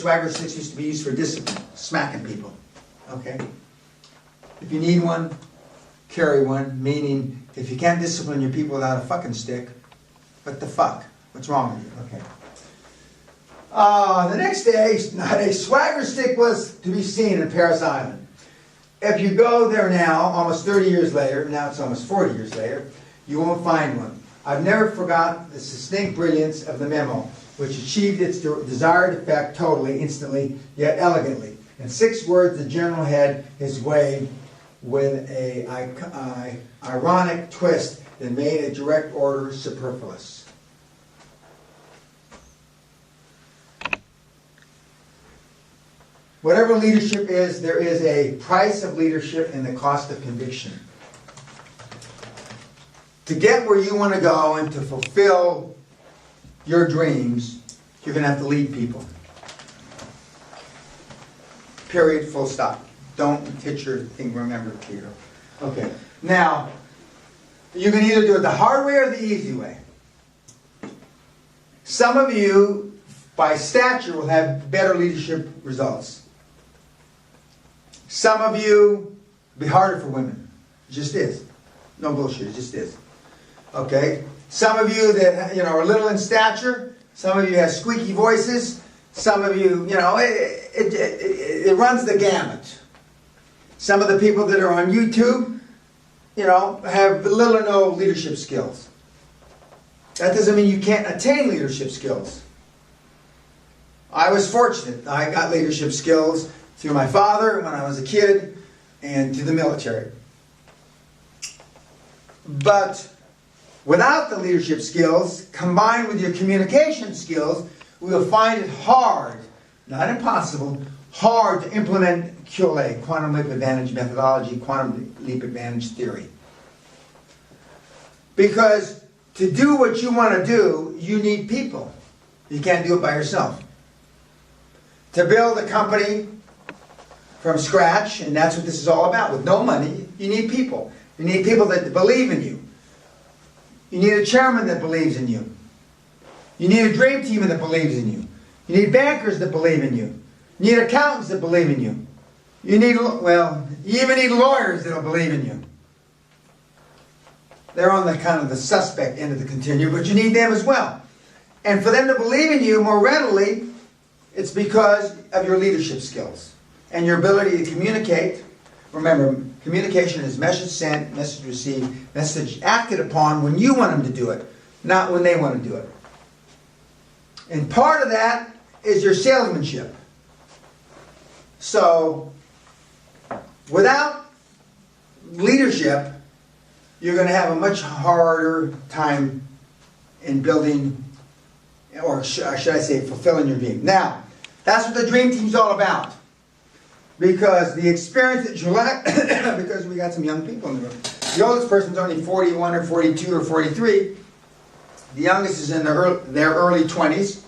swagger sticks used to be used for discipline, smacking people. Okay? If you need one, carry one, meaning if you can't discipline your people without a fucking stick, what the fuck? What's wrong with you? Okay. The next day, not a swagger stick was to be seen in Paris Island. If you go there now, almost 30 years later, now it's almost 40 years later, you won't find one. I've never forgot the succinct brilliance of the memo, which achieved its desired effect totally, instantly, yet elegantly. In 6 words, the general had his way with a ironic twist that made a direct order superfluous. Whatever leadership is, there is a price of leadership and the cost of conviction. To get where you want to go and to fulfill your dreams, you're going to have to lead people. Period, full stop. Don't hit your thing, remember, Peter. Okay. Now, you can either do it the hard way or the easy way. Some of you, by stature, will have better leadership results. Some of you, it'll be harder for women. It just is. No bullshit, it just is. Okay? Some of you that are a little in stature, some of you have squeaky voices, some of you, it runs the gamut. Some of the people that are on YouTube, have little or no leadership skills. That doesn't mean you can't attain leadership skills. I was fortunate. I got leadership skills through my father when I was a kid and through the military. But without the leadership skills, combined with your communication skills, we will find it hard, not impossible, hard to implement QLA, quantum leap advantage methodology, quantum leap advantage theory. Because to do what you want to do, you need people. You can't do it by yourself. To build a company from scratch, and that's what this is all about, with no money, you need people. You need people that believe in you. You need a chairman that believes in you. You need a dream team that believes in you. You need bankers that believe in you. You need accountants that believe in you. You need, you even need lawyers that will believe in you. They're on the kind of the suspect end of the continuum, but you need them as well. And for them to believe in you more readily, it's because of your leadership skills and your ability to communicate. Remember, communication is message sent, message received, message acted upon when you want them to do it, not when they want to do it. And part of that is your salesmanship. So, without leadership, you're going to have a much harder time in building, or should I say, fulfilling your dream. Now, that's what the dream team's all about. Because the experience that you lack, because we got some young people in the room. The oldest person's only 41 or 42 or 43. The youngest is in their early 20s.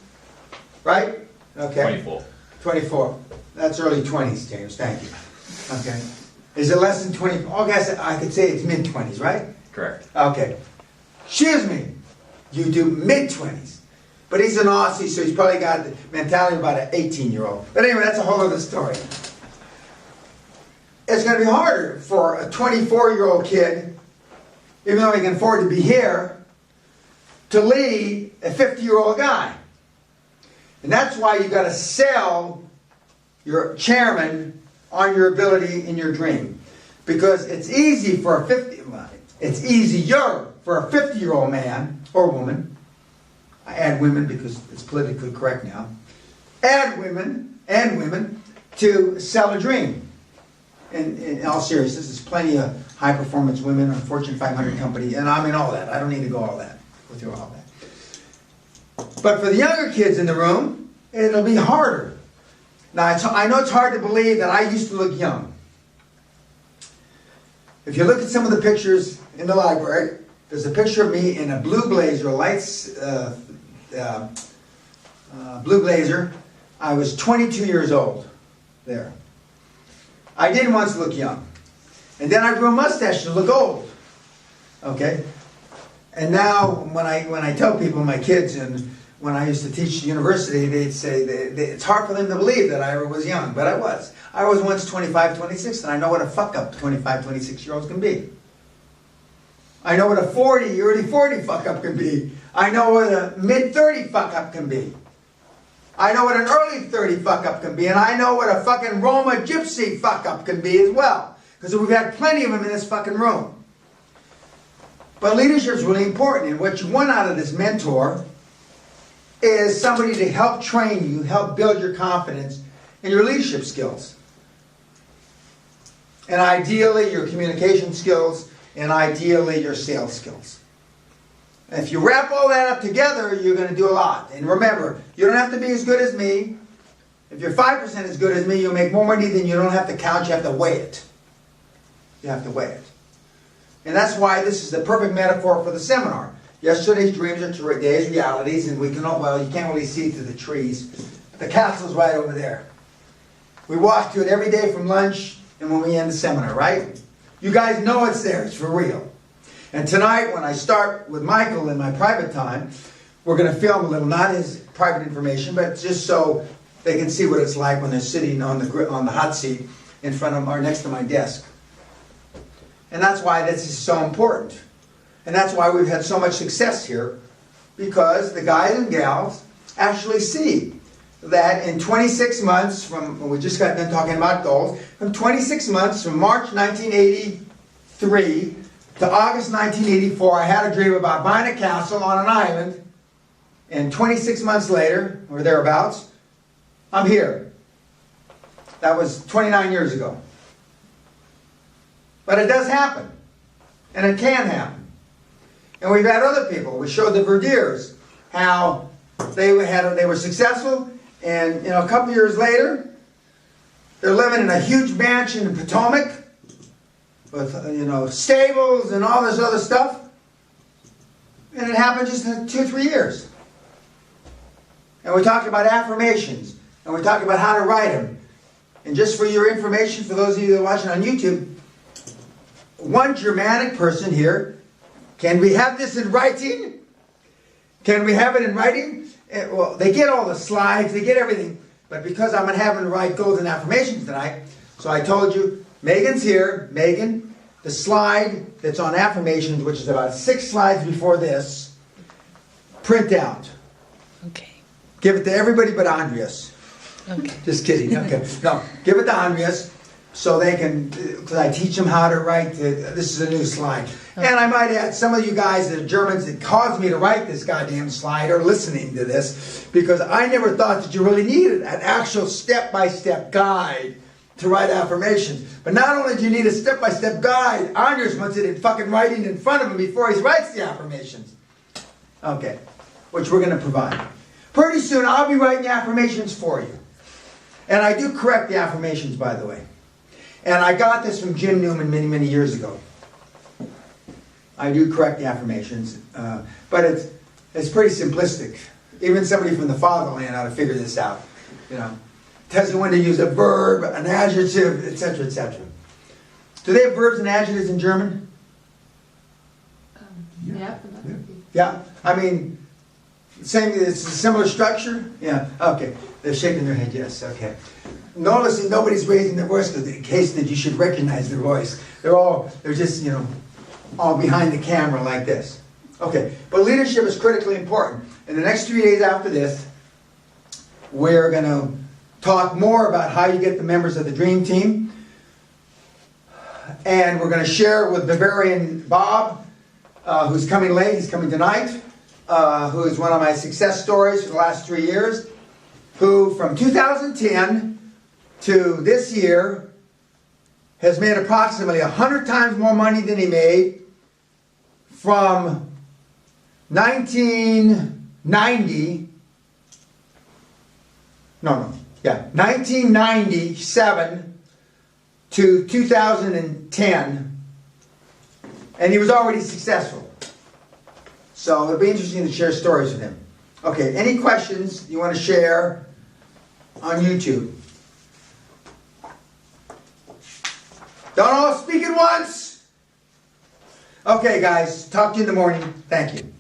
Right? Okay. 24. 24. That's early 20s, James. Thank you. Okay. Is it less than 20? Okay, I could say it's mid-20s, right? Correct. Okay. Excuse me. You do mid-20s. But he's an Aussie, so he's probably got the mentality of about an 18-year-old. But anyway, that's a whole other story. It's going to be harder for a 24-year-old kid, even though he can afford to be here, to lead a 50-year-old guy. And that's why you've got to sell your chairman on your ability in your dream. Because it's easy for it's easier for a 50-year-old man or woman, I add women because it's politically correct now, add women and women to sell a dream. In all seriousness, there's plenty of high-performance women on Fortune 500 companies, and I mean all that. I don't need to go through all that. But for the younger kids in the room, it'll be harder. Now, I know it's hard to believe that I used to look young. If you look at some of the pictures in the library, there's a picture of me in a blue blazer, blue blazer. I was 22 years old there. I did once look young. And then I grew a mustache to look old. Okay? And now when I tell people, my kids, and when I used to teach at the university, they'd say it's hard for them to believe that I ever was young, but I was. I was once 25, 26, and I know what a fuck-up 25, 26-year-olds can be. I know what a 40, early 40 fuck-up can be. I know what a mid-30 fuck-up can be. I know what an early 30 fuck-up can be, and I know what a fucking Roma gypsy fuck-up can be as well. Because we've had plenty of them in this fucking room. But leadership is really important, and what you want out of this mentor is somebody to help train you, help build your confidence and your leadership skills. And ideally your communication skills, and ideally your sales skills. And if you wrap all that up together, you're going to do a lot. And remember, you don't have to be as good as me. If you're 5% as good as me, you'll make more money than you don't have to count, you have to weigh it. You have to weigh it. And that's why this is the perfect metaphor for the seminar. Yesterday's dreams are today's realities, and we can, well, you can't really see through the trees. The castle's right over there. We walk to it every day from lunch and when we end the seminar, right? You guys know it's there, it's for real. And tonight, when I start with Michael in my private time, we're going to film a little, not his private information, but just so they can see what it's like when they're sitting on the hot seat in front of or next to my desk. And that's why this is so important. And that's why we've had so much success here, because the guys and gals actually see that in 26 months from, we just got done talking about goals, from 26 months from March 1983 to August 1984, I had a dream about buying a castle on an island, and 26 months later, or thereabouts, I'm here. That was 29 years ago. But it does happen. And it can happen. And we've had other people. We showed the Verdiers how they were successful, and a couple years later, they're living in a huge mansion in Potomac with stables and all this other stuff. And it happened just in 2 or 3 years. And we talked about affirmations, and we talked about how to write them. And just for your information, for those of you that are watching on YouTube, one Germanic person here, can we have this in writing? Can we have it in writing? Well, they get all the slides, they get everything. But because I'm going to have them write goals and affirmations tonight, so I told you, Megan's here. Megan, the slide that's on affirmations, which is about 6 slides before this, print out. Okay. Give it to everybody but Andreas. Okay. Just kidding. Okay. No, give it to Andreas so they can, because I teach them how to write. This is a new slide. Okay. And I might add, some of you guys that are Germans that caused me to write this goddamn slide are listening to this, because I never thought that you really needed an actual step-by-step guide to write affirmations. But not only do you need a step-by-step guide, Andreas wants it in fucking writing in front of him before he writes the affirmations. Okay. Which we're going to provide. Pretty soon I'll be writing the affirmations for you. And I do correct the affirmations, by the way. And I got this from Jim Newman many, many years ago. I do correct the affirmations. But it's pretty simplistic. Even somebody from the fatherland ought to figure this out. Tells you when to use a verb, an adjective, etc., etc. Do they have verbs and adjectives in German? Yeah. Yeah. I mean, same. It's a similar structure. Yeah. Okay. They're shaking their head. Yes. Okay. Noticing nobody's raising their voice, in case that you should recognize their voice. They're just all behind the camera like this. Okay. But leadership is critically important. In the next 3 days after this, we're going to talk more about how you get the members of the Dream Team. And we're going to share with Bavarian Bob, who's coming late, he's coming tonight, who is one of my success stories for the last 3 years, who from 2010 to this year has made approximately 100 times more money than he made from 1997 to 2010, and he was already successful. So it'll be interesting to share stories with him. Okay, any questions you want to share on YouTube? Don't all speak at once. Okay, guys, talk to you in the morning. Thank you.